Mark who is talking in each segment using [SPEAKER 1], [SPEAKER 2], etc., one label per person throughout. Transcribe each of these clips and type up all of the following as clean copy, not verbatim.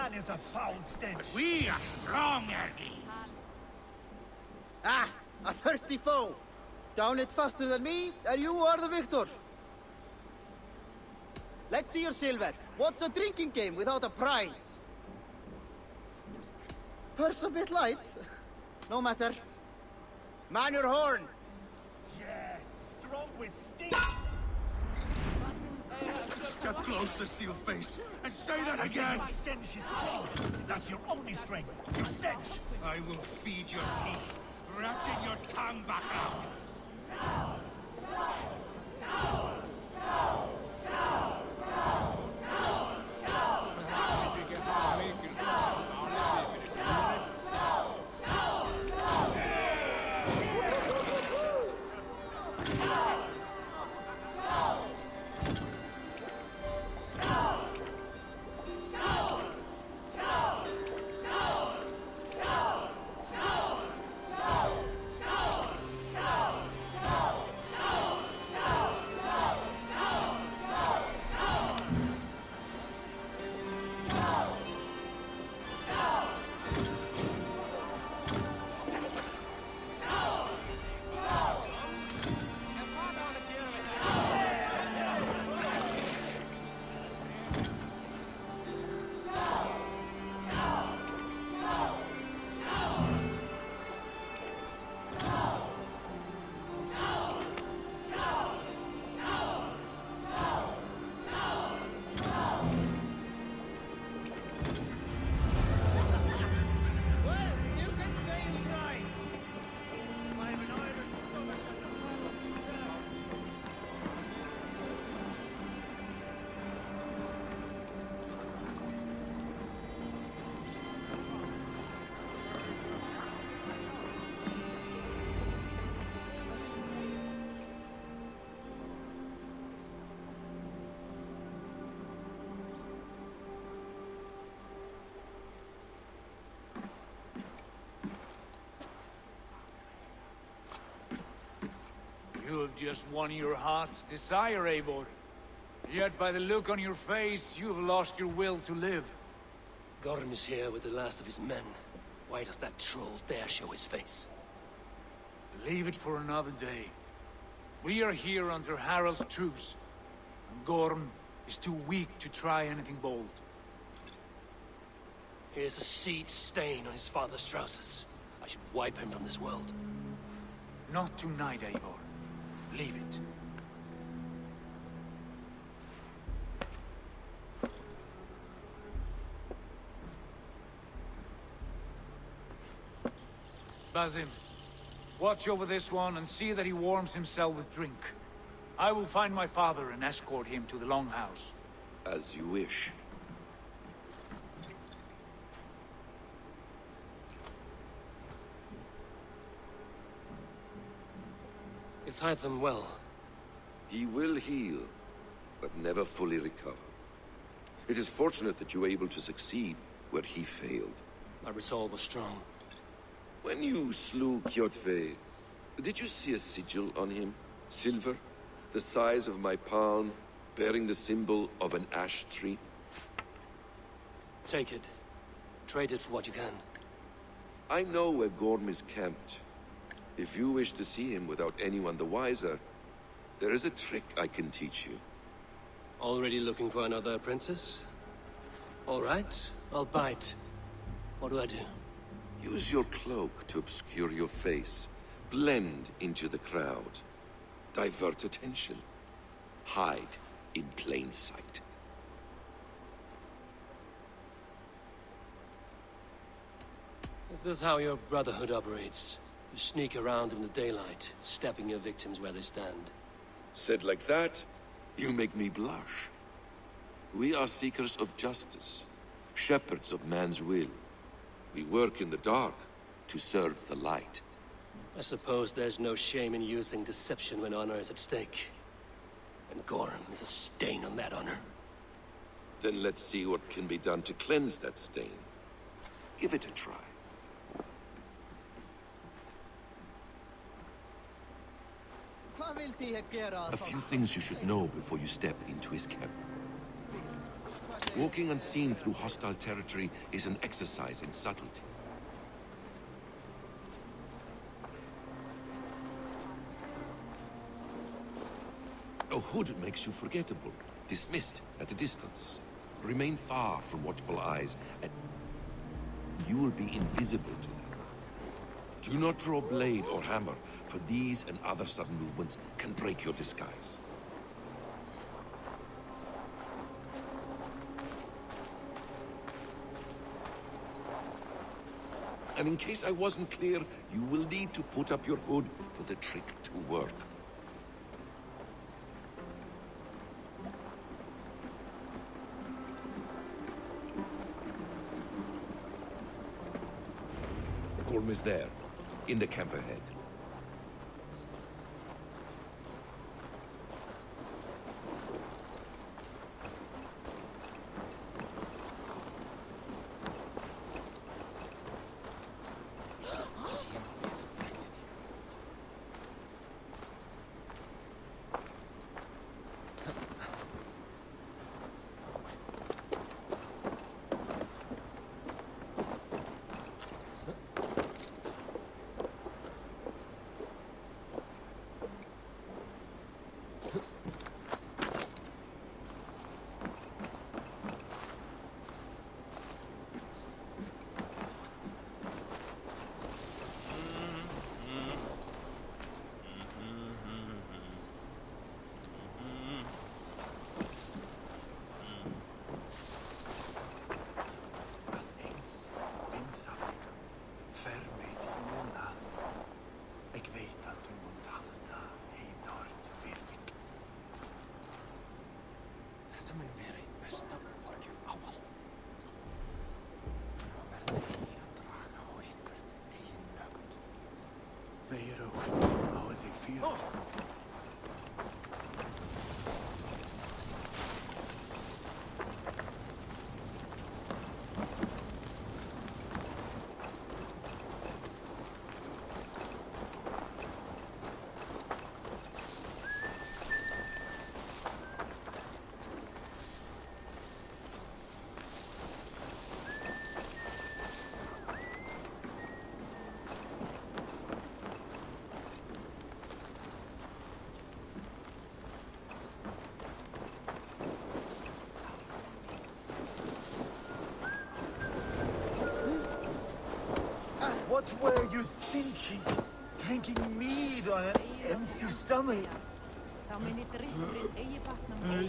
[SPEAKER 1] man is a foul stench.
[SPEAKER 2] We are strong, Ergi.
[SPEAKER 3] Ah, a thirsty foe. Down it faster than me, and you are the victor. Let's see your silver. What's a drinking game without a prize? Purse a bit light. No matter. Man your horn.
[SPEAKER 1] Yes, strong with sting.
[SPEAKER 2] Step closer, Sealface, and say that again!
[SPEAKER 1] Your stench is strong. That's your only strength. Your stench.
[SPEAKER 2] I will feed your teeth, wrapping your tongue back out.
[SPEAKER 4] You have just won your heart's desire, Eivor. Yet by the look on your face, you have lost your will to live.
[SPEAKER 5] Gorm is here with the last of his men. Why does that troll dare show his face?
[SPEAKER 4] Leave it for another day. We are here under Harald's truce, and Gorm is too weak to try anything bold.
[SPEAKER 5] Here's a seed stain on his father's trousers. I should wipe him from this world.
[SPEAKER 4] Not tonight, Eivor. Leave it. Basim, watch over this one and see that he warms himself with drink. I will find my father and escort him to the Longhouse.
[SPEAKER 6] As you wish.
[SPEAKER 5] Is Hytham well?
[SPEAKER 6] He will heal, but never fully recover. It is fortunate that you were able to succeed where he failed.
[SPEAKER 5] My resolve was strong.
[SPEAKER 6] When you slew Kjotve, did you see a sigil on him? Silver? The size of my palm, bearing the symbol of an ash tree?
[SPEAKER 5] Take it. Trade it for what you can.
[SPEAKER 6] I know where Gorm is camped. If you wish to see him without anyone the wiser, there is a trick I can teach you.
[SPEAKER 5] Already looking for another princess? All right, I'll bite. What do I do?
[SPEAKER 6] Use your cloak to obscure your face. Blend into the crowd. Divert attention. Hide in plain sight.
[SPEAKER 5] Is this how your Brotherhood operates? You sneak around in the daylight, stepping your victims where they stand.
[SPEAKER 6] Said like that, you make me blush. We are seekers of justice, shepherds of man's will. We work in the dark to serve the light.
[SPEAKER 5] I suppose there's no shame in using deception when honor is at stake. And Gorm is a stain on that honor.
[SPEAKER 6] Then let's see what can be done to cleanse that stain. Give it a try. A few things you should know before you step into his camp. Walking unseen through hostile territory is an exercise in subtlety. A hood makes you forgettable, dismissed at a distance. Remain far from watchful eyes, and you will be invisible to them. Do not draw blade or hammer, for these and other sudden movements can break your disguise. And in case I wasn't clear, you will need to put up your hood for the trick to work. Gorm is there, in the camp ahead.
[SPEAKER 1] What were you thinking? Drinking mead on an empty stomach?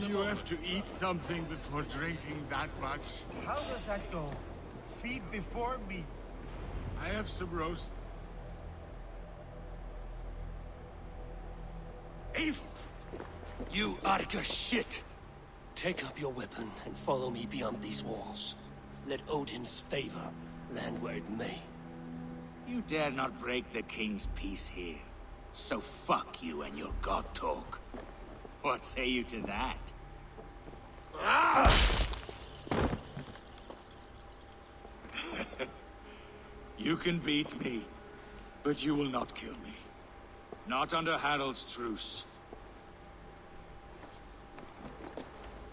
[SPEAKER 2] You have to eat something before drinking that much.
[SPEAKER 1] How does that go? Feed before meat.
[SPEAKER 2] I have some roast.
[SPEAKER 5] Evil! You Arca shit! Take up your weapon and follow me beyond these walls. Let Odin's favor land where it may.
[SPEAKER 7] You dare not break the king's peace here. So fuck you and your god talk. What say you to that? You can beat me, but you will not kill me. Not under Harald's truce.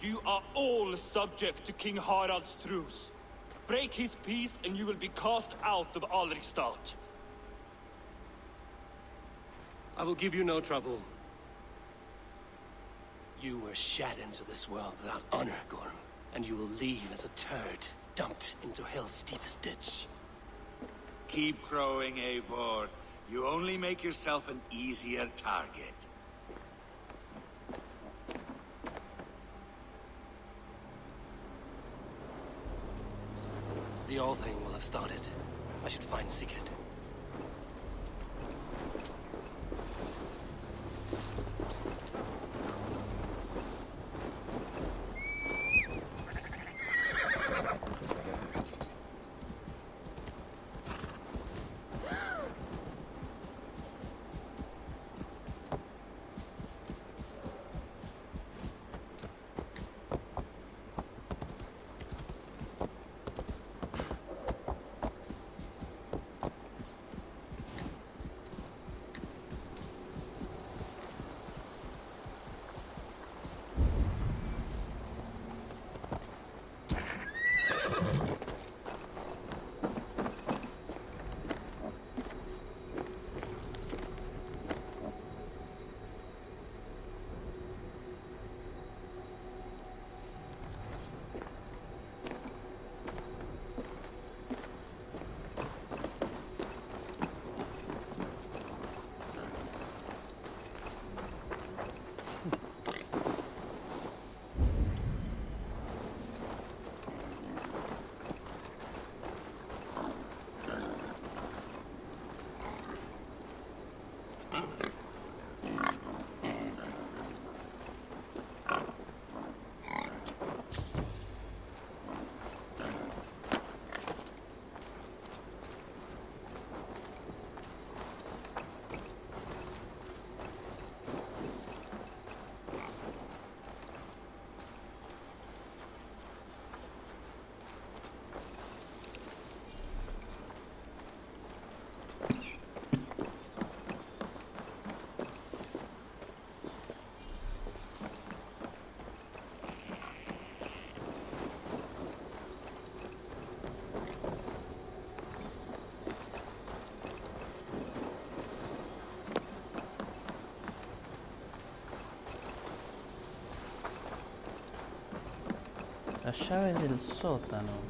[SPEAKER 8] You are all subject to King Harald's truce. Break his peace and you will be cast out of Alrikstad.
[SPEAKER 5] I will give you no trouble. You were shat into this world without honor, Gorm, and you will leave as a turd dumped into hell's deepest ditch.
[SPEAKER 7] Keep crowing, Eivor. You only make yourself an easier target.
[SPEAKER 5] The All Thing will have started. I should find Sigurd.
[SPEAKER 9] La llave del sótano.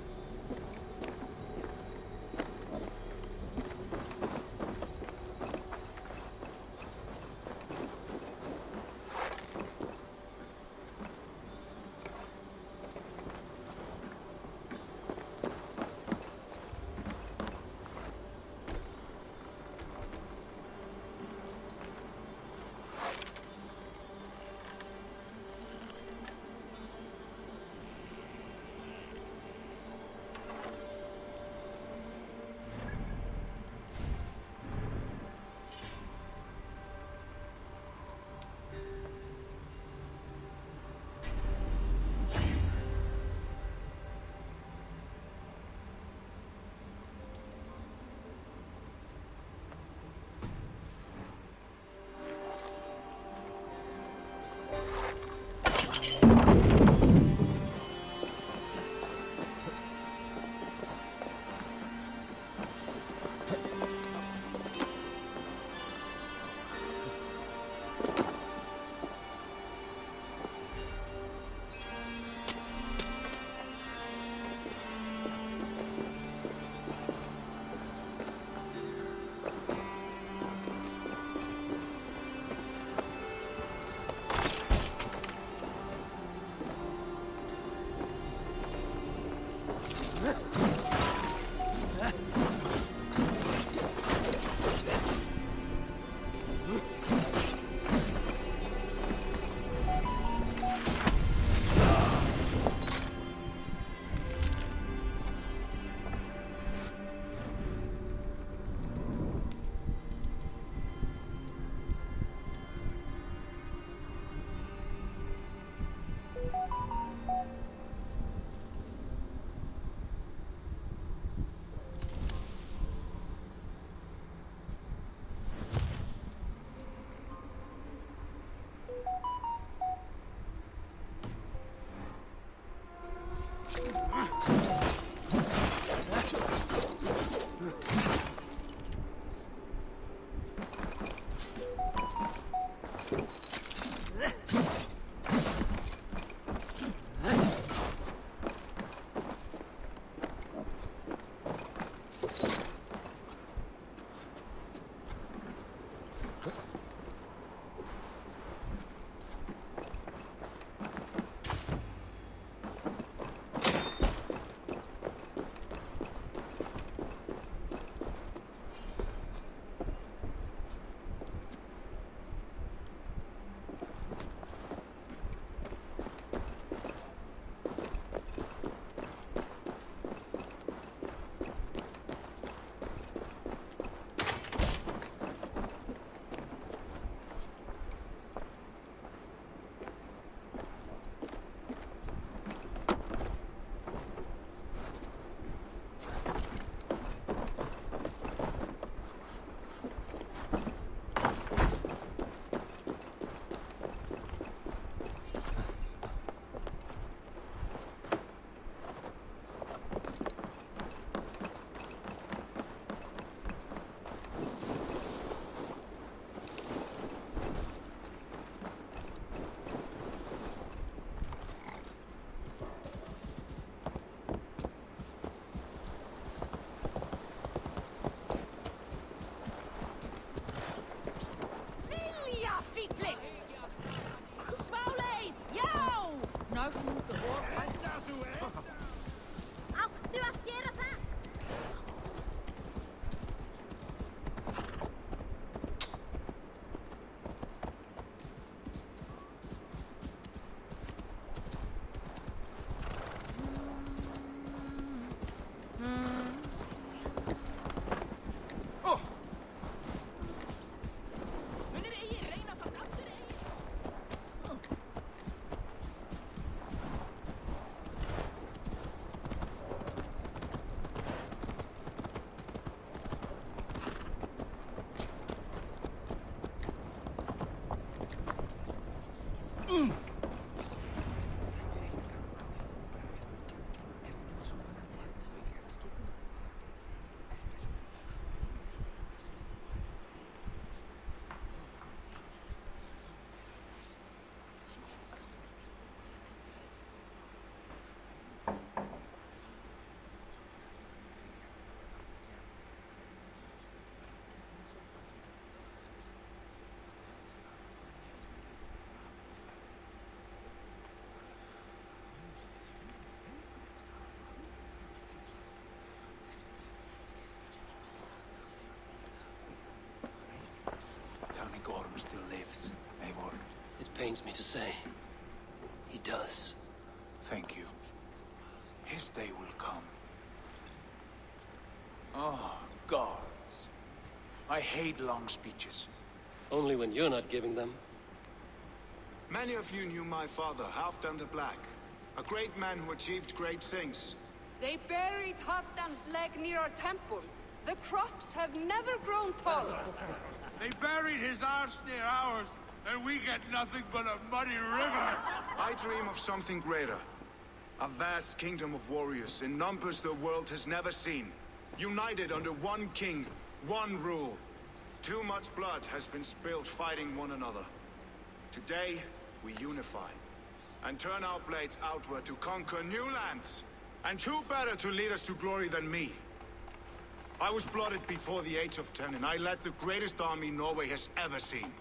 [SPEAKER 5] pains me to say. He does.
[SPEAKER 4] Thank you. His day will come. Oh, gods. I hate long speeches.
[SPEAKER 5] Only when you're not giving them.
[SPEAKER 10] Many of you knew my father, Halfdan the Black. A great man who achieved great things.
[SPEAKER 11] They buried Halfdan's leg near our temple. The crops have never grown taller.
[SPEAKER 2] They buried his arse near ours, and we get nothing but a muddy river.
[SPEAKER 10] I dream of something greater. A vast kingdom of warriors in numbers the world has never seen. United under one king, one rule. Too much blood has been spilled fighting one another. Today, we unify. And turn our blades outward to conquer new lands. And who better to lead us to glory than me? I was blooded before the age of 10, and I led the greatest army Norway has ever seen.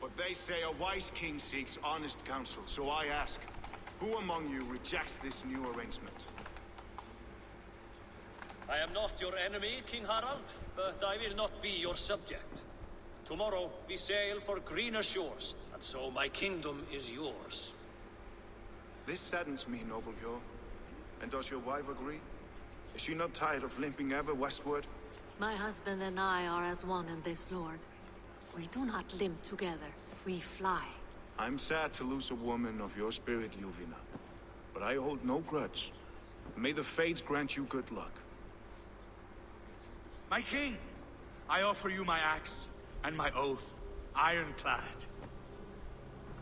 [SPEAKER 10] But they say a wise king seeks honest counsel, so I ask, who among you rejects this new arrangement?
[SPEAKER 12] I am not your enemy, King Harald, but I will not be your subject. Tomorrow we sail for greener shores, and so my kingdom is yours.
[SPEAKER 10] This saddens me, noble Hjor. And does your wife agree? Is she not tired of limping ever westward?
[SPEAKER 13] My husband and I are as one in this, Lord. We do not limp together, we fly.
[SPEAKER 10] I'm sad to lose a woman of your spirit, Ljuvina. But I hold no grudge. May the fates grant you good luck.
[SPEAKER 2] My king, I offer you my axe and my oath, ironclad.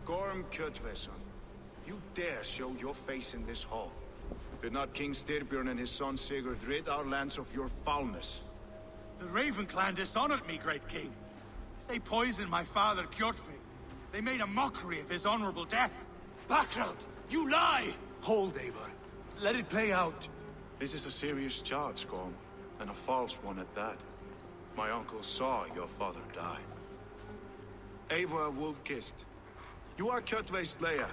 [SPEAKER 10] Gorm Kjotveson, you dare show your face in this hall. Did not King Styrbjörn and his son Sigurd rid our lands of your foulness?
[SPEAKER 2] The Raven clan dishonored me, great king. They poisoned my father, Kjotve. They made a mockery of his honorable death.
[SPEAKER 4] Background! You lie! Hold, Eivor. Let it play out.
[SPEAKER 10] This is a serious charge, Gorm, and a false one at that. My uncle saw your father die. Eivor Wolf-Kissed, you are Kjotve's slayer.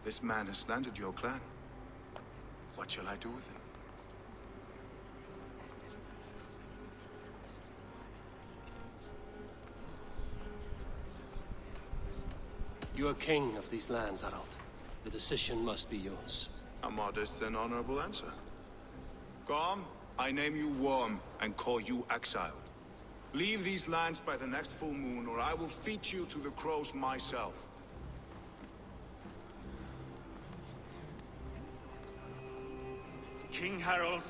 [SPEAKER 10] This man has slandered your clan. What shall I do with him?
[SPEAKER 5] You are king of these lands, Harald. The decision must be yours.
[SPEAKER 10] A modest and honorable answer. Gorm, I name you Worm and call you exiled. Leave these lands by the next full moon, or I will feed you to the crows myself.
[SPEAKER 7] King Harald,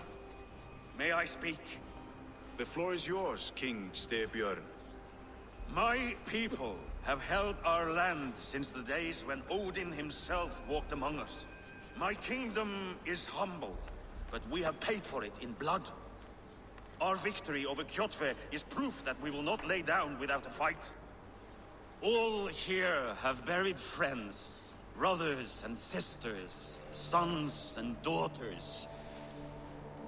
[SPEAKER 7] may I speak?
[SPEAKER 10] The floor is yours, King Styrbjörn.
[SPEAKER 7] My people have held our land since the days when Odin himself walked among us. My kingdom is humble, but we have paid for it in blood. Our victory over Kjotve is proof that we will not lay down without a fight. All here have buried friends, brothers and sisters, sons and daughters.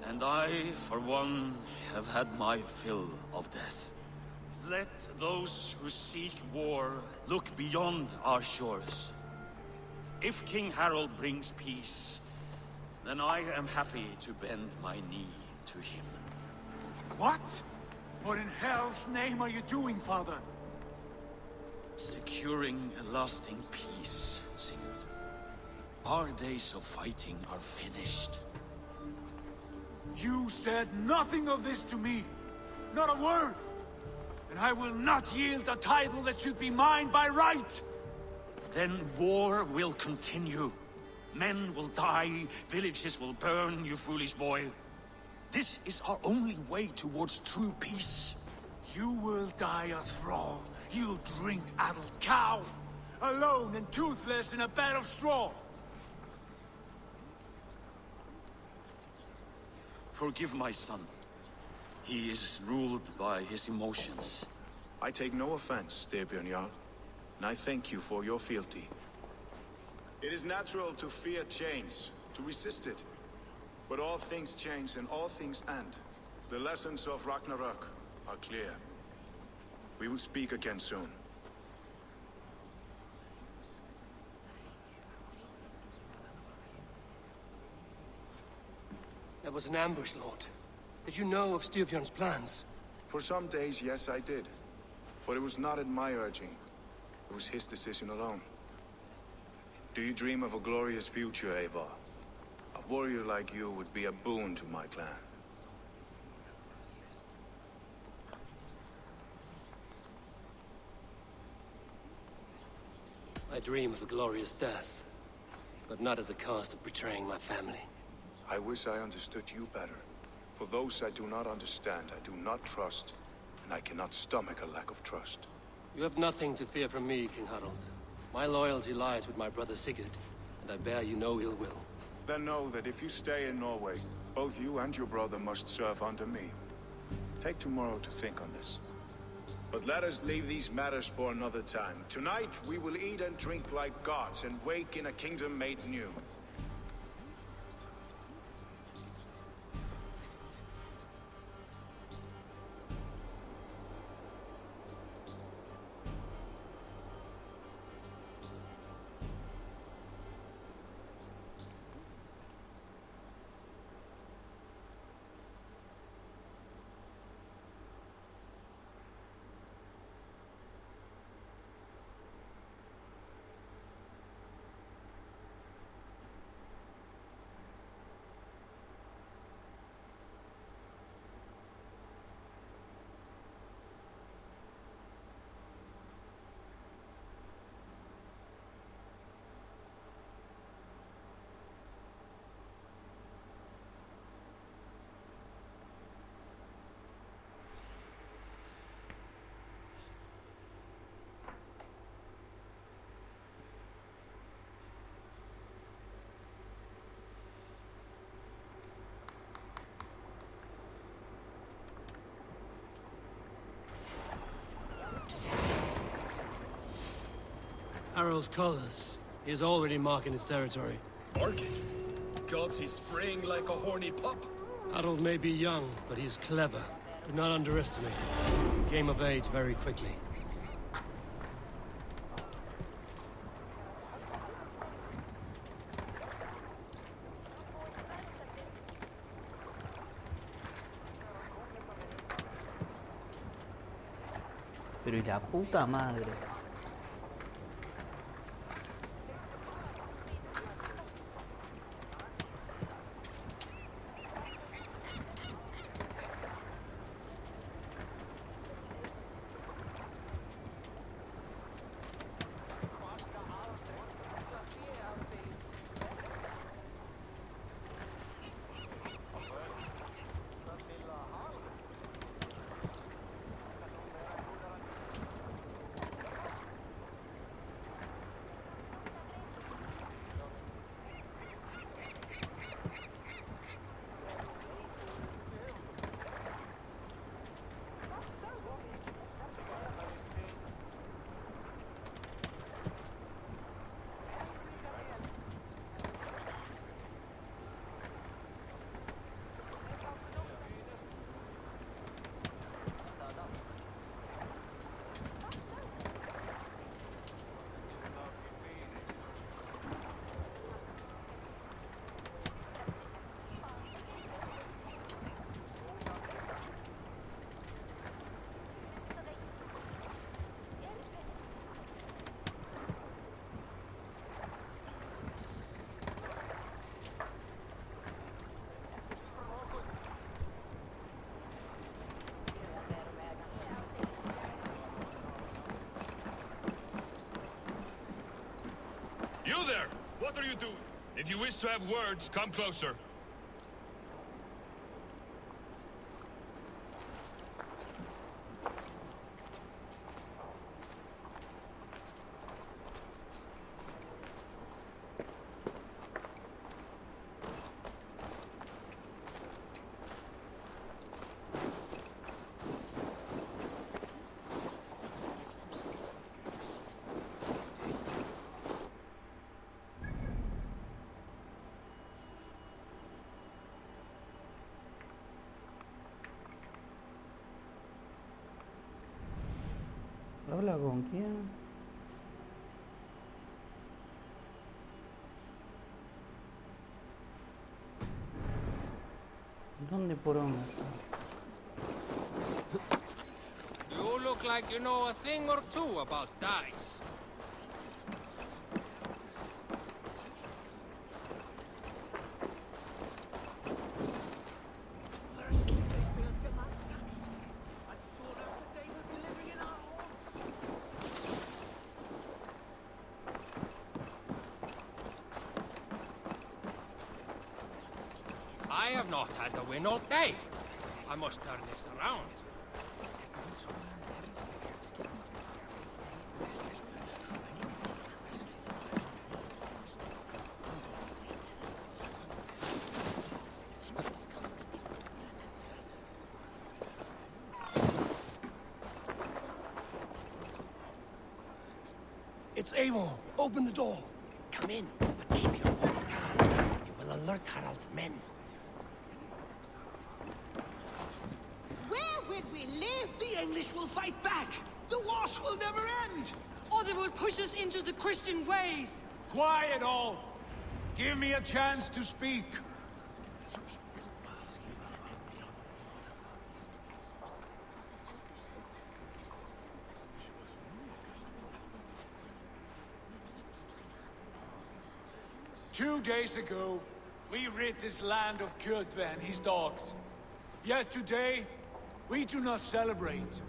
[SPEAKER 7] And I, for one, have had my fill of death. Let those who seek war look beyond our shores. If King Harald brings peace, then I am happy to bend my knee to him.
[SPEAKER 4] What? What in hell's name are you doing, father?
[SPEAKER 7] Securing a lasting peace, Sigurd. Our days of fighting are finished.
[SPEAKER 4] You said nothing of this to me. Not a word. And I will not yield a title that should be mine by right.
[SPEAKER 7] Then war will continue. Men will die, villages will burn, you foolish boy. This is our only way towards true peace.
[SPEAKER 4] You will die a thrall, you drink-addled cow. Alone and toothless in a bed of straw.
[SPEAKER 7] Forgive my son. He is ruled by his emotions.
[SPEAKER 10] I take no offense, Styrbjörn Jarl, and I thank you for your fealty. It is natural to fear change, to resist it. But all things change and all things end. The lessons of Ragnarok are clear. We will speak again soon.
[SPEAKER 5] That was an ambush, Lord. Did you know of Styrbjörn's plans?
[SPEAKER 10] For some days, yes, I did. But it was not at my urging. It was his decision alone. Do you dream of a glorious future, Ava? A warrior like you would be a boon to my clan.
[SPEAKER 5] I dream of a glorious death, but not at the cost of betraying my family.
[SPEAKER 10] I wish I understood you better. For those I do not understand, I do not trust, and I cannot stomach a lack of trust.
[SPEAKER 5] You have nothing to fear from me, King Harald. My loyalty lies with my brother Sigurd, and I bear you no ill will.
[SPEAKER 10] Then know that if you stay in Norway, both you and your brother must serve under me. Take tomorrow to think on this. But let us leave these matters for another time. Tonight, we will eat and drink like gods and wake in a kingdom made new.
[SPEAKER 5] Harald's colors. He is already marking his territory.
[SPEAKER 14] Marking? Gods, he's spraying like a horny pup.
[SPEAKER 5] Harald may be young, but he's clever. Do not underestimate him. He came of age very quickly.
[SPEAKER 9] Pero y la puta madre.
[SPEAKER 14] You there! What are you doing? If you wish to have words, come closer.
[SPEAKER 9] ¿Habla con quién? ¿Dónde poronga?
[SPEAKER 15] You look like you know a thing or two about dice.
[SPEAKER 5] have not had the win all day. I must turn this around. It's Eivor. Open the door.
[SPEAKER 15] Come in, but keep your voice down. You will alert Harald's men.
[SPEAKER 11] Where will we live?
[SPEAKER 15] The English will fight back! The wars will never end!
[SPEAKER 11] Or they will push us into the Christian ways.
[SPEAKER 4] Quiet all! Give me a chance to speak. 2 days ago, we rid this land of Kjotve and his dogs. Yet today, we do not celebrate.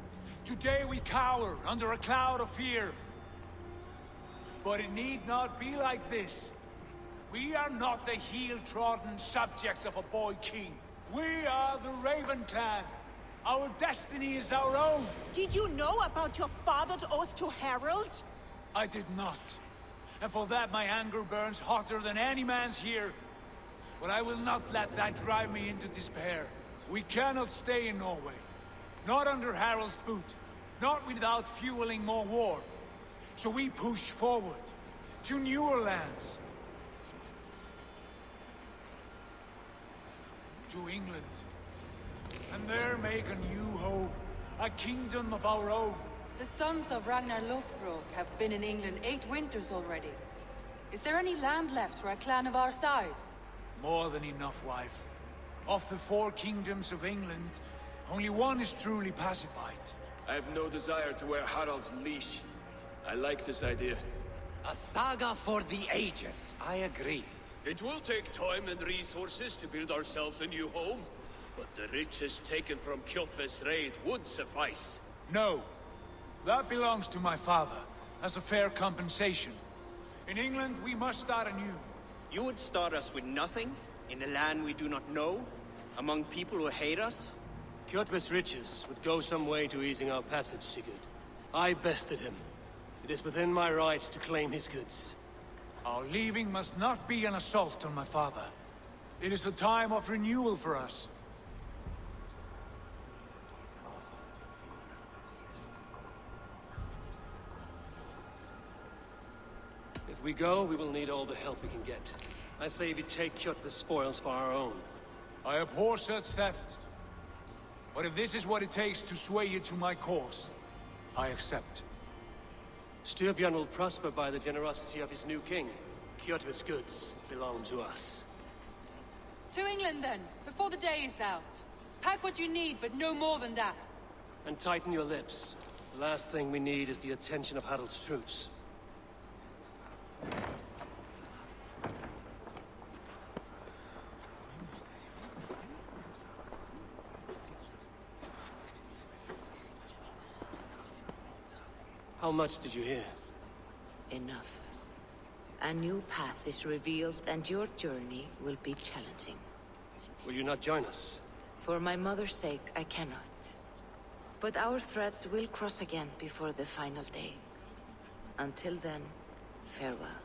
[SPEAKER 4] Today we cower under a cloud of fear. But it need not be like this. We are not the heel-trodden subjects of a boy king. We are the Raven clan. Our destiny is our own.
[SPEAKER 11] Did you know about your father's oath to Harald?
[SPEAKER 4] I did not. And for that my anger burns hotter than any man's here. But I will not let that drive me into despair. We cannot stay in Norway. Not under Harald's boot. Not without fueling more war. So we push forward. To newer lands. To England. And there make a new home. A kingdom of our own.
[SPEAKER 11] The sons of Ragnar Lothbrok have been in England 8 winters already. Is there any land left for a clan of our size?
[SPEAKER 4] More than enough, wife. Of the 4 kingdoms of England, only one is truly pacified.
[SPEAKER 14] I have no desire to wear Harald's leash. I like this idea.
[SPEAKER 15] A saga for the ages, I agree.
[SPEAKER 5] It will take time and resources to build ourselves a new home, but the riches taken from Kjotve's raid would suffice.
[SPEAKER 4] No. That belongs to my father, as a fair compensation. In England, we must start anew.
[SPEAKER 3] You would start us with nothing? In a land we do not know? Among people who hate us?
[SPEAKER 5] Kjotve's riches would go some way to easing our passage, Sigurd. I bested him. It is within my rights to claim his goods.
[SPEAKER 4] Our leaving must not be an assault on my father. It is a time of renewal for us.
[SPEAKER 5] If we go, we will need all the help we can get. I say we take Kjotve's spoils for our own.
[SPEAKER 4] I abhor such theft. But if this is what it takes to sway you to my cause, I accept.
[SPEAKER 5] Styrbjörn will prosper by the generosity of his new king. Kjotve's goods belong to us.
[SPEAKER 11] To England then, before the day is out. Pack what you need, but no more than that.
[SPEAKER 5] And tighten your lips. The last thing we need is the attention of Harald's troops. How much did you hear?
[SPEAKER 16] Enough. A new path is revealed and your journey will be challenging.
[SPEAKER 5] Will you not join us?
[SPEAKER 16] For my mother's sake, I cannot. But our threads will cross again before the final day. Until then, farewell.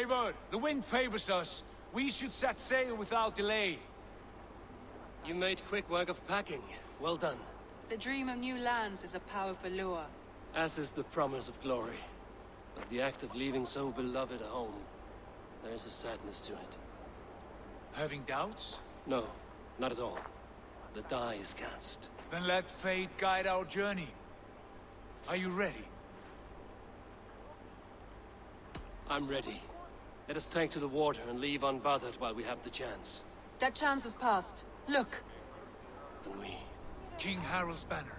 [SPEAKER 4] Eivor, the wind favors us. We should set sail without delay.
[SPEAKER 5] You made quick work of packing. Well done.
[SPEAKER 11] The dream of new lands is a powerful lure.
[SPEAKER 5] As is the promise of glory. But the act of leaving so beloved a home, there's a sadness to it.
[SPEAKER 4] Having doubts?
[SPEAKER 5] No, not at all. The die is cast.
[SPEAKER 4] Then let fate guide our journey. Are you ready?
[SPEAKER 5] I'm ready. Let us take to the water and leave unbothered while we have the chance.
[SPEAKER 11] That chance is past. Look!
[SPEAKER 5] Then we...
[SPEAKER 4] King Harald's banner.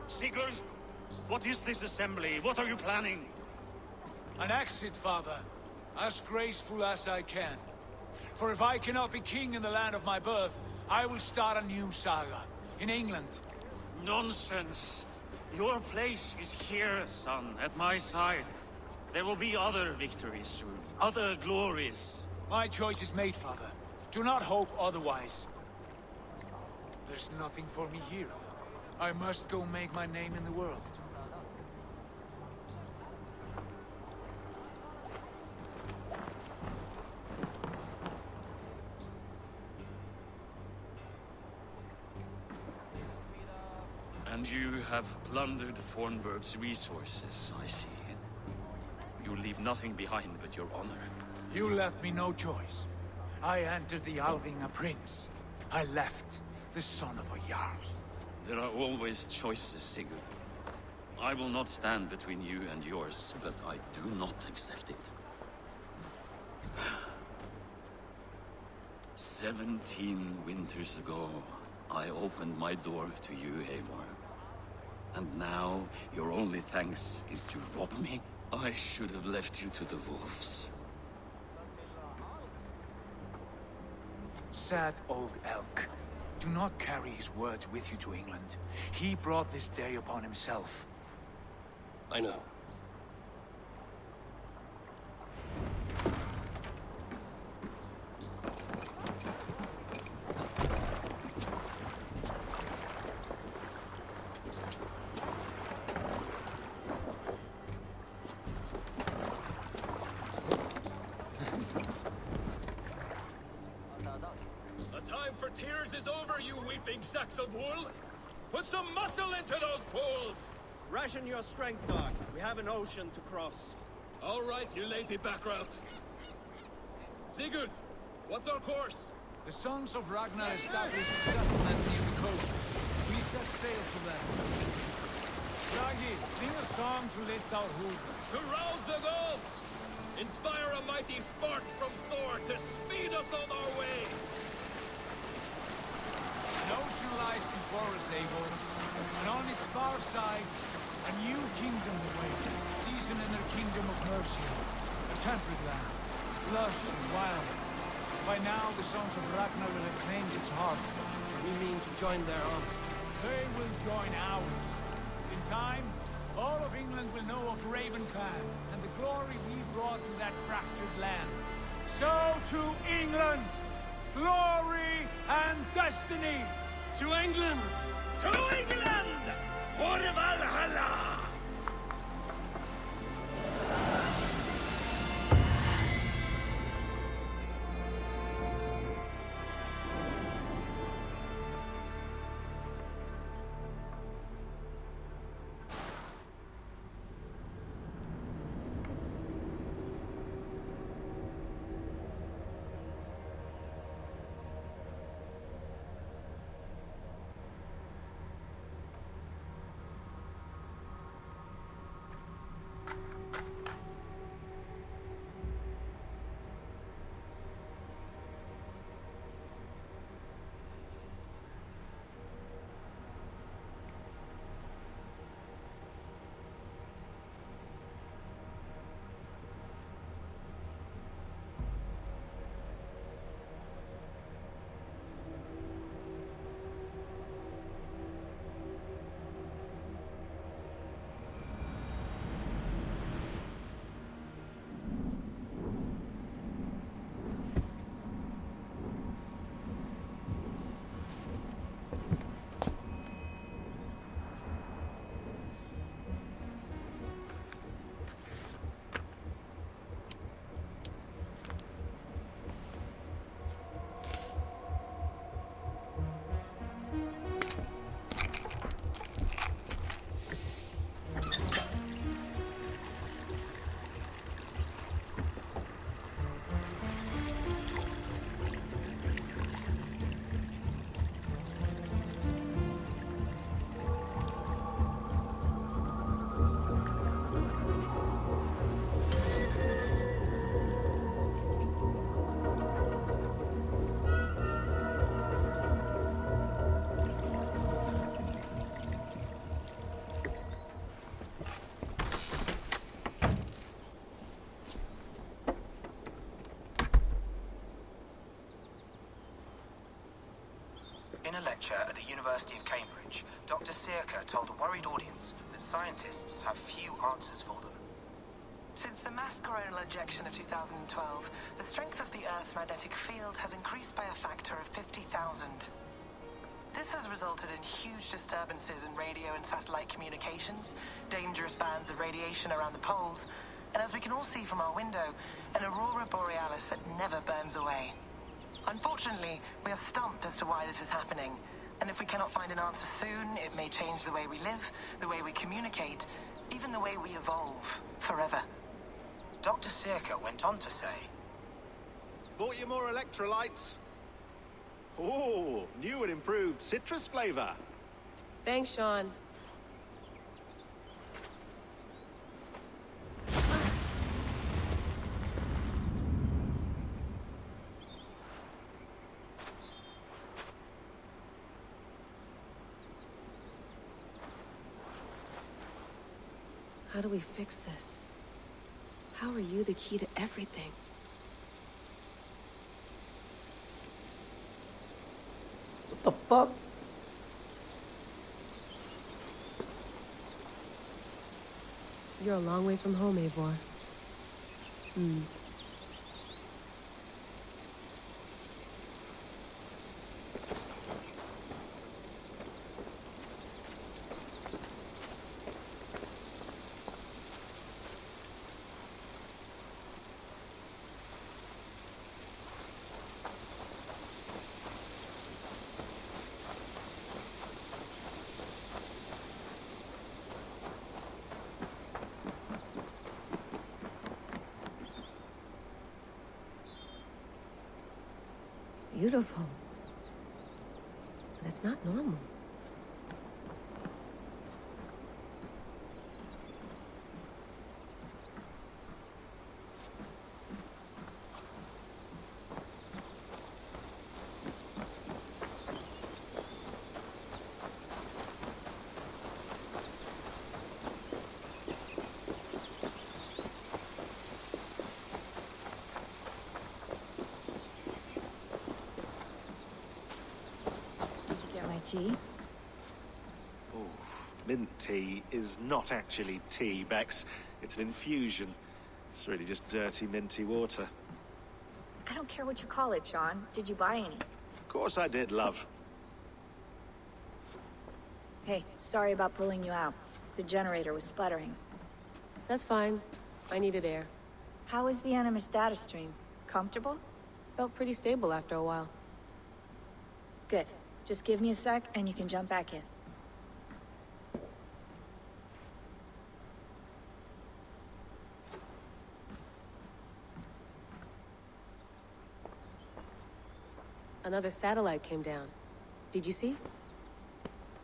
[SPEAKER 7] Sigurd, what is this assembly? What are you planning?
[SPEAKER 4] An exit, father. As graceful as I can. For if I cannot be king in the land of my birth, I will start a new saga. In England.
[SPEAKER 7] Nonsense. Your place is here, son, at my side. There will be other victories soon. Other glories.
[SPEAKER 4] My choice is made, father. Do not hope otherwise. There's nothing for me here. I must go make my name in the world.
[SPEAKER 7] And you have plundered Fornburg's resources, I see. You leave nothing behind but your honor.
[SPEAKER 4] You left me no choice. I entered the Alving a prince. I left the son of a Jarl.
[SPEAKER 7] There are always choices, Sigurd. I will not stand between you and yours, but I do not accept it. 17 winters ago, I opened my door to you, Eivor. And now, your only thanks is to rob me? I should have left you to the wolves.
[SPEAKER 4] Sad old elk. Do not carry his words with you to England. He brought this day upon himself.
[SPEAKER 5] I know.
[SPEAKER 14] Tears is over, you weeping sacks of wool! Put some muscle into those pools!
[SPEAKER 3] Ration your strength, dog. We have an ocean to cross.
[SPEAKER 14] All right, you lazy backroutes. Sigurd, what's our course?
[SPEAKER 4] The sons of Ragnar established a settlement near the coast. We set sail for them. Ragi, sing a song to lift our hood.
[SPEAKER 14] To rouse the gods! Inspire a mighty fart from Thor to speed us on our way!
[SPEAKER 4] An ocean lies before us, Eivor, and on its far sides, a new kingdom awaits. Season in their kingdom of Mercia, a temperate land, lush and wild. By now, the sons of Ragnar will have claimed its heart.
[SPEAKER 5] We mean to join their army.
[SPEAKER 4] They will join ours. In time, all of England will know of Raven Clan and the glory we brought to that fractured land. So to England! Glory and destiny!
[SPEAKER 5] To England!
[SPEAKER 14] To England! For Valhalla!
[SPEAKER 17] a lecture at the University of Cambridge, Dr. Circa told a worried audience that scientists have few answers for them.
[SPEAKER 18] Since the mass coronal ejection of 2012, the strength of the Earth's magnetic field has increased by a factor of 50,000. This has resulted in huge disturbances in radio and satellite communications, dangerous bands of radiation around the poles, and as we can all see from our window, an aurora borealis that never burns away. Unfortunately, we are stumped as to why this is happening, and if we cannot find an answer soon, it may change the way we live, the way we communicate, even the way we evolve, forever.
[SPEAKER 17] Dr. Circa went on to say,
[SPEAKER 19] Bought you more electrolytes? Oh, new and improved citrus flavor.
[SPEAKER 20] Thanks, Sean. How do we fix this? How are you the key to everything?
[SPEAKER 9] What the fuck?
[SPEAKER 20] You're a long way from home, Eivor. It's beautiful. But it's not normal.
[SPEAKER 21] Tea?
[SPEAKER 19] Oh, mint tea is not actually tea, Bex. It's an infusion. It's really just dirty, minty water.
[SPEAKER 21] I don't care what you call it, Sean. Did you buy any?
[SPEAKER 19] Of course I did, love.
[SPEAKER 21] Hey, sorry about pulling you out. The generator was sputtering.
[SPEAKER 20] That's fine. I needed air.
[SPEAKER 21] How is the Animus data stream? Comfortable?
[SPEAKER 20] Felt pretty stable after a while.
[SPEAKER 21] Good. Just give me a sec and you can jump back in.
[SPEAKER 20] Another satellite came down. Did you see?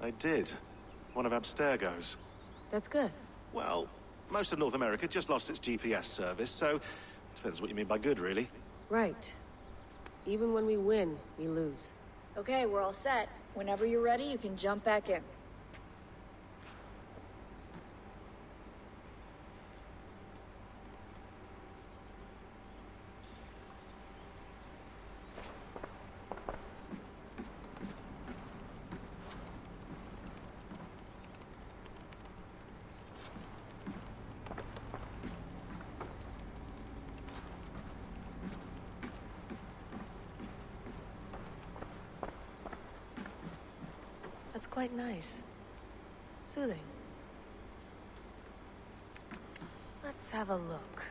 [SPEAKER 19] I did. One of Abstergo's.
[SPEAKER 20] That's good.
[SPEAKER 19] Well, most of North America just lost its GPS service, so depends what you mean by good, really.
[SPEAKER 20] Right. Even when we win, we lose.
[SPEAKER 21] Okay, we're all set. Whenever you're ready, you can jump back in.
[SPEAKER 20] That's quite nice. Soothing. Let's have a look.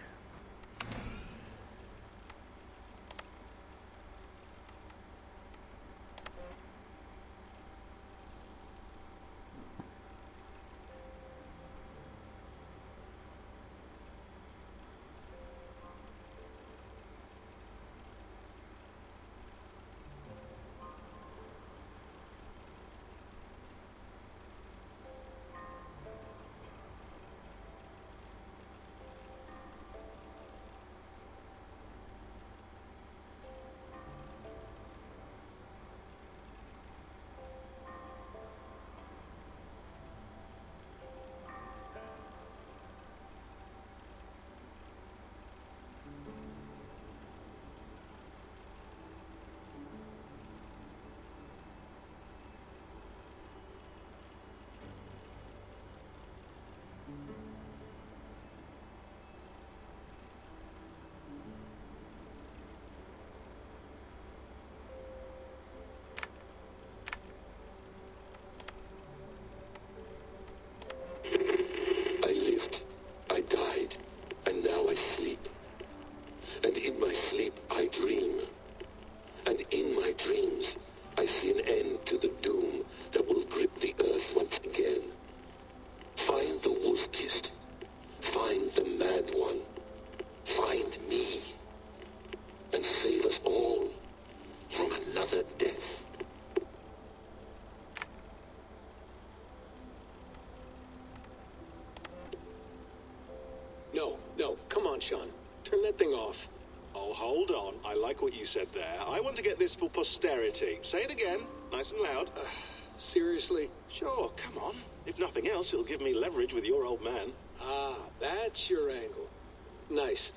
[SPEAKER 6] No, come on, Sean. Turn that thing off.
[SPEAKER 19] Oh, hold on. I like what you said there. I want to get this for posterity. Say it again, nice and loud.
[SPEAKER 6] Seriously?
[SPEAKER 19] Sure, come on. If nothing else, it'll give me leverage with your old man.
[SPEAKER 6] Ah, that's your angle. Nice.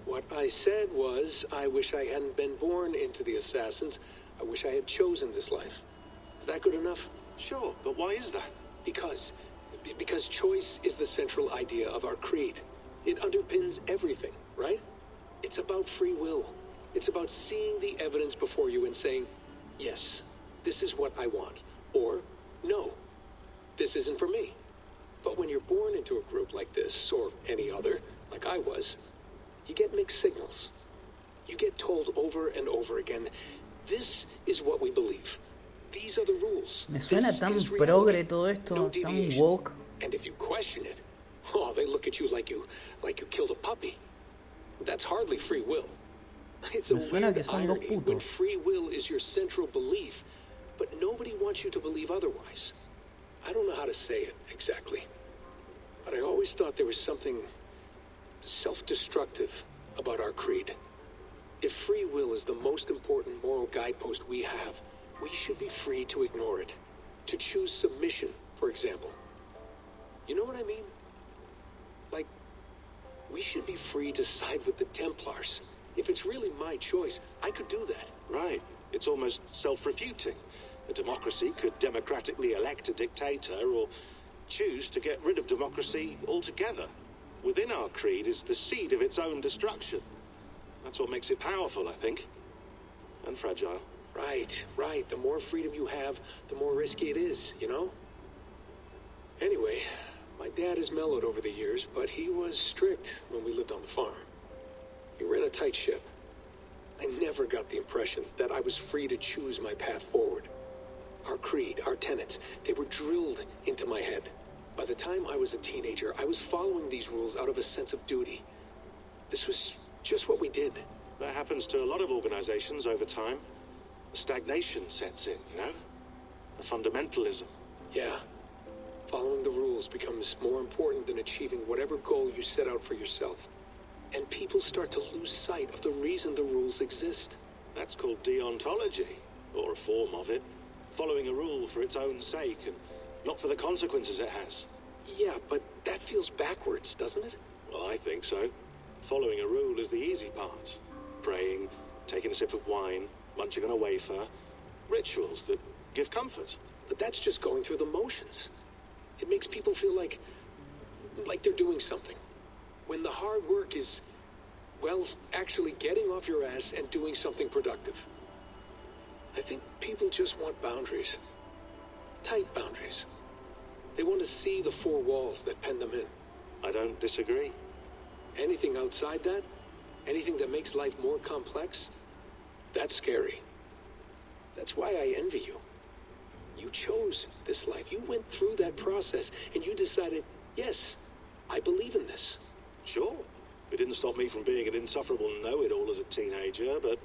[SPEAKER 6] What I said was, I wish I hadn't been born into the Assassins. I wish I had chosen this life. Is that good enough?
[SPEAKER 19] Sure, but why is that?
[SPEAKER 6] Because choice is the central idea of our creed. It underpins everything, right? It's about free will. It's about seeing the evidence before you and saying, yes, this is what I want. Or, no, this isn't for me. But when you're born into a group like this, or any other, like I was, you get mixed signals. You get told over and over again, this is what we believe. These are the rules.
[SPEAKER 9] Me suena tan progre todo esto, tan woke.
[SPEAKER 6] And if you question it, oh, they look at you like you killed a puppy. That's hardly free will. It's a weird irony when free will is your central belief, but nobody wants you to believe otherwise. I don't know how to say it exactly, but I always thought there was something self-destructive about our creed. If free will is the most important moral guidepost we have, we should be free to ignore it. To choose submission, for example. You know what I mean? Like, we should be free to side with the Templars. If it's really my choice, I could do that.
[SPEAKER 19] Right. It's almost self-refuting. A democracy could democratically elect a dictator or choose to get rid of democracy altogether. Within our creed is the seed of its own destruction. That's what makes it powerful, I think. And fragile.
[SPEAKER 6] Right. The more freedom you have, the more risky it is, you know? Anyway, my dad has mellowed over the years, but he was strict when we lived on the farm. He ran a tight ship. I never got the impression that I was free to choose my path forward. Our creed, our tenets, they were drilled into my head. By the time I was a teenager, I was following these rules out of a sense of duty. This was just what we did.
[SPEAKER 19] That happens to a lot of organizations over time. Stagnation sets in, you know? A fundamentalism.
[SPEAKER 6] Yeah. Following the rules becomes more important than achieving whatever goal you set out for yourself. And people start to lose sight of the reason the rules exist.
[SPEAKER 19] That's called deontology, or a form of it. Following a rule for its own sake, and not for the consequences it has.
[SPEAKER 6] Yeah, but that feels backwards, doesn't it?
[SPEAKER 19] Well, I think so. Following a rule is the easy part. Praying, taking a sip of wine, munching on a wafer. Rituals that give comfort.
[SPEAKER 6] But that's just going through the motions. It makes people feel like they're doing something. When the hard work is, well, actually getting off your ass and doing something productive. I think people just want boundaries. Tight boundaries. They want to see the four walls that pen them in.
[SPEAKER 19] I don't disagree.
[SPEAKER 6] Anything outside that, anything that makes life more complex, that's scary. That's why I envy you. You chose this life. You went through that process, and you decided, yes, I believe in this.
[SPEAKER 19] Sure. It didn't stop me from being an insufferable know-it-all as a teenager, but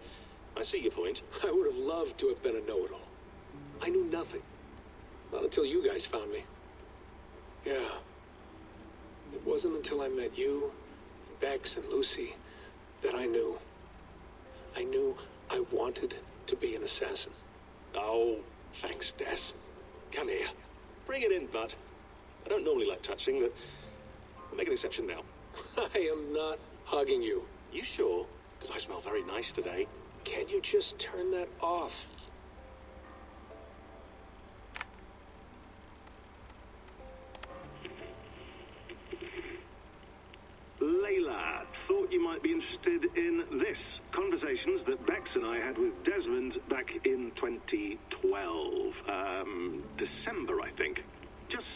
[SPEAKER 19] I see your point.
[SPEAKER 6] I would have loved to have been a know-it-all. I knew nothing. Not until you guys found me. Yeah. It wasn't until I met you, Bex, and Lucy that I knew. I knew I wanted to be an assassin.
[SPEAKER 19] Oh, thanks, Des. Come here. Bring it in, bud. I don't normally like touching, but I'll make an exception now.
[SPEAKER 6] I am not hugging you.
[SPEAKER 19] You sure? Because I smell very nice today.
[SPEAKER 6] Can you just turn that off?
[SPEAKER 22] Layla, thought you might be interested in this. Conversations that Bex and I had with Desmond back in 2012. December, I think. Just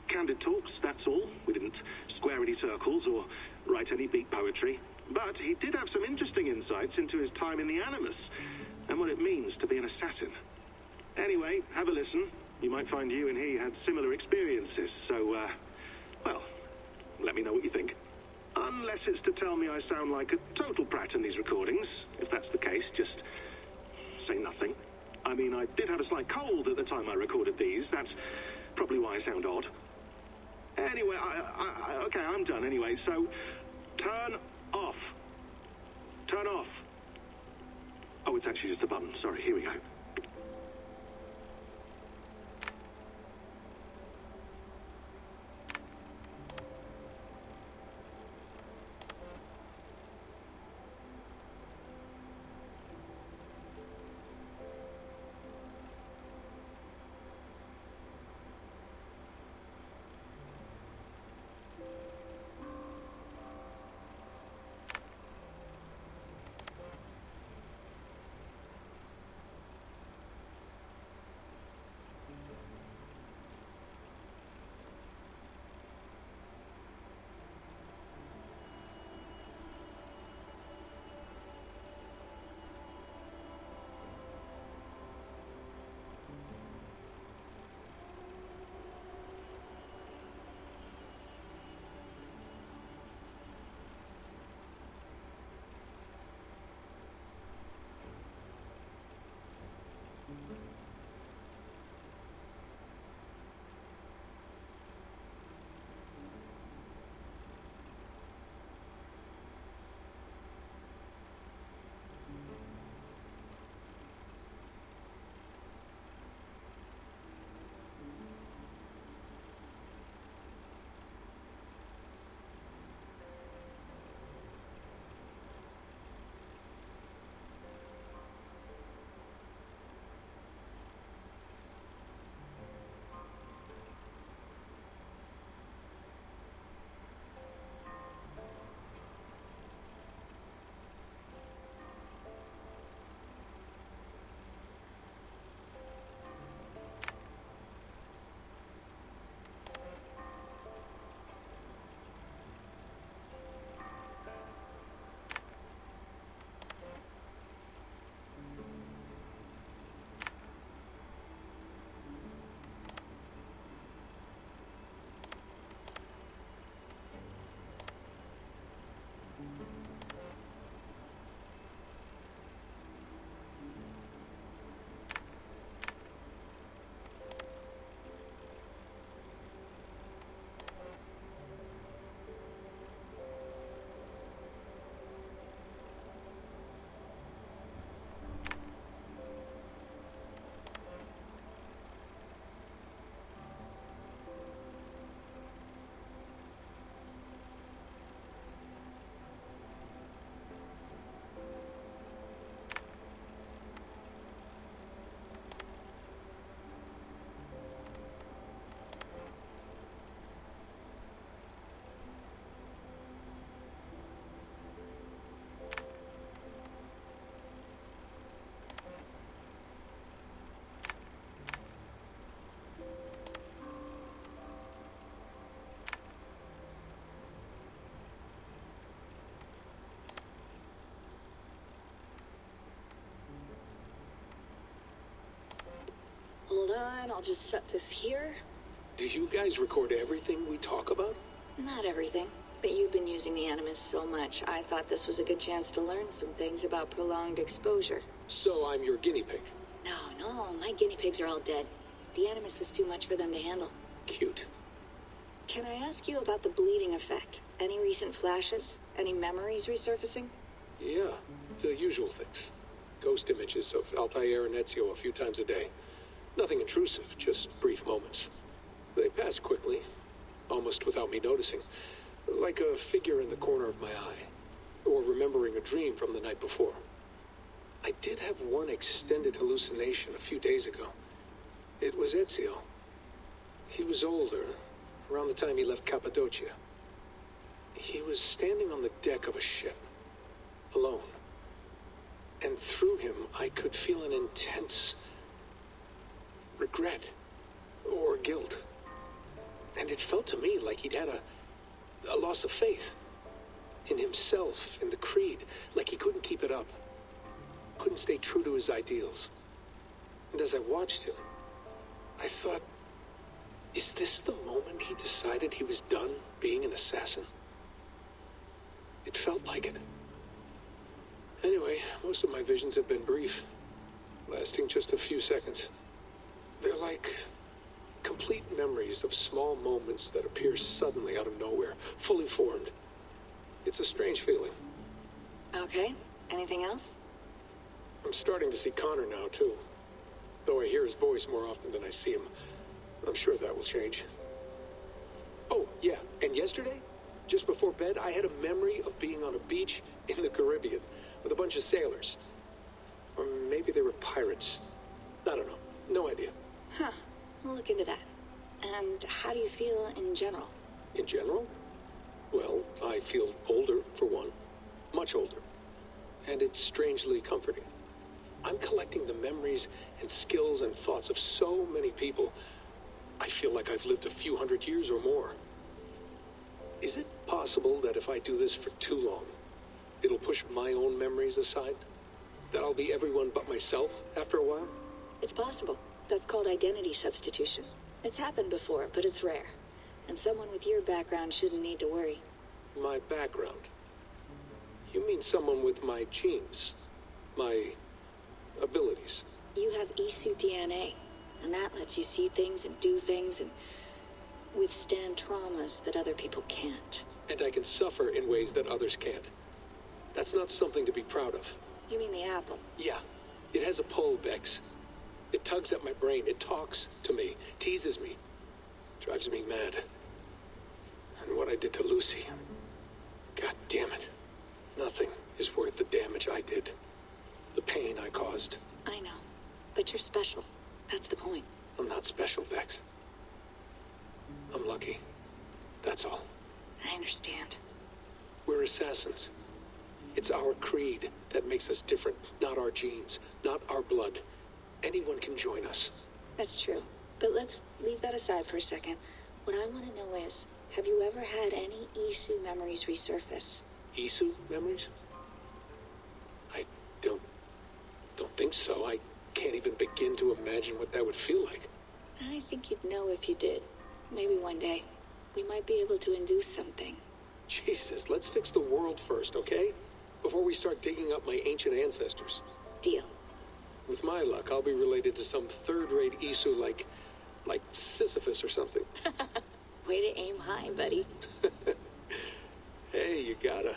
[SPEAKER 22] candid talks, that's all. We didn't square any circles or write any beat poetry. But he did have some interesting insights into his time in the Animus and what it means to be an assassin. Anyway, have a listen. You might find you and he had similar experiences, so, well, let me know what you think. Unless it's to tell me I sound like a total prat in these recordings. If that's the case, just say nothing. I mean, I did have a slight cold at the time I recorded these. That's probably why I sound odd. Anyway, okay, I'm done anyway. So, Turn off. Turn off. Oh, it's actually just a button. Sorry, here we go.
[SPEAKER 21] Hold on, I'll just set this here.
[SPEAKER 6] Do you guys record everything we talk about?
[SPEAKER 21] Not everything, but you've been using the Animus so much, I thought this was a good chance to learn some things about prolonged exposure.
[SPEAKER 6] So I'm your guinea pig.
[SPEAKER 21] No, my guinea pigs are all dead. The Animus was too much for them to handle.
[SPEAKER 6] Cute.
[SPEAKER 21] Can I ask you about the bleeding effect? Any recent flashes? Any memories resurfacing?
[SPEAKER 6] Yeah, the usual things. Ghost images of Altair and Ezio a few times a day. Nothing intrusive, just brief moments. They pass quickly, almost without me noticing. Like a figure in the corner of my eye. Or remembering a dream from the night before. I did have one extended hallucination a few days ago. It was Ezio. He was older, around the time he left Cappadocia. He was standing on the deck of a ship, alone. And through him, I could feel an intense regret or guilt. And it felt to me like he'd had a loss of faith in himself, in the creed, like he couldn't keep it up, couldn't stay true to his ideals. And as I watched him, I thought, is this the moment he decided he was done being an assassin? It felt like it. Anyway, most of my visions have been brief, lasting just a few seconds. They're like complete memories of small moments that appear suddenly out of nowhere, fully formed. It's a strange feeling.
[SPEAKER 21] Okay. Anything else?
[SPEAKER 6] I'm starting to see Connor now, too. Though I hear his voice more often than I see him. I'm sure that will change. Oh, yeah, and yesterday, just before bed, I had a memory of being on a beach in the Caribbean with a bunch of sailors. Or maybe they were pirates. I don't know. No idea.
[SPEAKER 21] Huh. We'll look into that. And how do you feel in general?
[SPEAKER 6] In general? Well, I feel older, for one. Much older. And it's strangely comforting. I'm collecting the memories and skills and thoughts of so many people. I feel like I've lived a few hundred years or more. Is it possible that if I do this for too long, it'll push my own memories aside? That I'll be everyone but myself after a while?
[SPEAKER 21] It's possible. That's called identity substitution. It's happened before, but it's rare. And someone with your background shouldn't need to worry.
[SPEAKER 6] My background? You mean someone with my genes? My abilities?
[SPEAKER 21] You have Isu DNA, and that lets you see things and do things and withstand traumas that other people can't.
[SPEAKER 6] And I can suffer in ways that others can't. That's not something to be proud of.
[SPEAKER 21] You mean the apple?
[SPEAKER 6] Yeah. It has a pull, Bex. It tugs at my brain. It talks to me. Teases me. Drives me mad. And what I did to Lucy. God damn it. Nothing is worth the damage I did. The pain I caused.
[SPEAKER 21] I know. But you're special. That's the point.
[SPEAKER 6] I'm not special, Bex. I'm lucky. That's all.
[SPEAKER 21] I understand.
[SPEAKER 6] We're assassins. It's our creed that makes us different, not our genes, not our blood. Anyone can join us.
[SPEAKER 21] That's true. But let's leave that aside for a second. What I want to know is, have you ever had any Isu memories resurface?
[SPEAKER 6] Isu memories? I don't think so. I can't even begin to imagine what that would feel like.
[SPEAKER 21] I think you'd know if you did. Maybe one day. We might be able to induce something.
[SPEAKER 6] Jesus, let's fix the world first, okay? Before we start digging up my ancient ancestors.
[SPEAKER 21] Deal.
[SPEAKER 6] With my luck, I'll be related to some third-rate Isu like Sisyphus or something.
[SPEAKER 21] Way to aim high, buddy.
[SPEAKER 6] Hey, you gotta.